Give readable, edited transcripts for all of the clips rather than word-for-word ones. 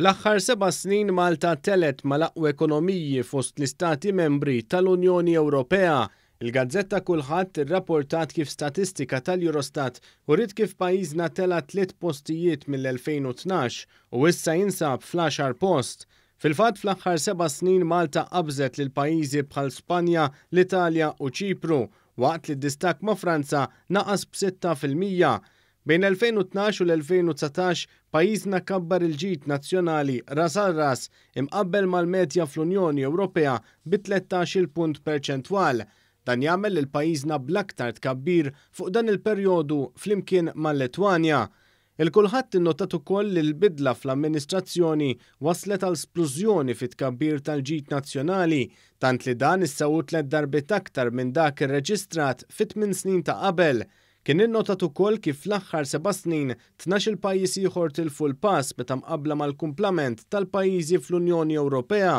Fl-aħħar 7 snin Malta telet mal-aqwa ekonomiji fost l-istati membri tal-Unjoni Ewropea. Il-Gazzetta Kulħadd irrapportat kif statistika tal-Eurostat uriet kif pajjiżna tela 3 postijiet mill-2012 u issa jinsab fl-10 post. Fil-fatt fl-aħħar 7 snin Malta qabżet lil pajjiżi bħal Spanja, l-Italja u Ċipru, waqt li d-distak ma' Franza naqas b'6%. Bejn l-2012 u l-2019 pajjiżna kabbar il-ġid nazzjonali ras għal ras imqabbel mal-medja fl-Unjoni Ewropea bi 13 punt perċentwal. Dan jagħmel lil pajjiżna bl-aktar tkabbir fuq dan il-perjodu flimkien mal-Letwanja. Il-kulħadd innotat ukoll li l-bidla fl-amministrazzjoni waslet għal splużjoni fit-tkabbir tal-ġid nazzjonali, tant li dan issa hu 3 darbiet aktar minn dak irreġistrat fit-8 snin ta' qabel. Kien innotat ukoll kif fl-aħħar 7 snin 12 pajjiż ieħor tilfu l-pass meta mqabbla mal-kumplament tal-pajjiżi fl-Unjoni Ewropea.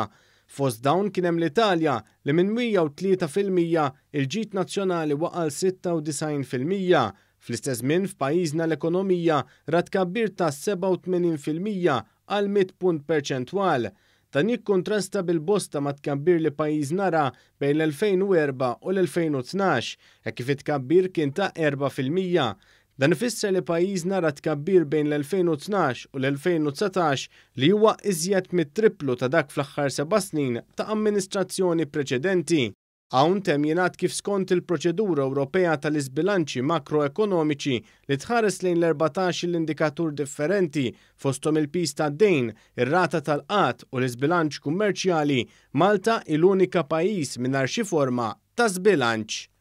Fost dawn kien hemm l-Italja li minn 103% il-ġid nazzjonali waqal 96%. Fl-istess żmien f'pajjiżna l-ekonomija rat tkabbir ta' 87% għal 100 punt perċentwal. Dan jikkontrasta bil-bosta ma' tkabbir li pajjiżna ra bejn l-2004 u l-2012, hekk kif it-tkabbir kien ta' 4%. Dan ifisser li pajjiżna ra tkabbir bejn l-2012 u l-2019 li huwa iżjed mit-triplu ta' dak fl-aħħar 7 snin ta' amministrazzjoni preċedenti. Hawn temm jingħad kif skont il-proċedura Ewropea tal-iżbilanċi makroekonomiċi li tħares lejn l-14 l-indikatur differenti fosthom il-pis tad-dejn, ir-rata tal-qatt u l-iżbilanċ kummerċjali, Malta l-unika pajjiż mingħajr xi forma ta' żbilanċ.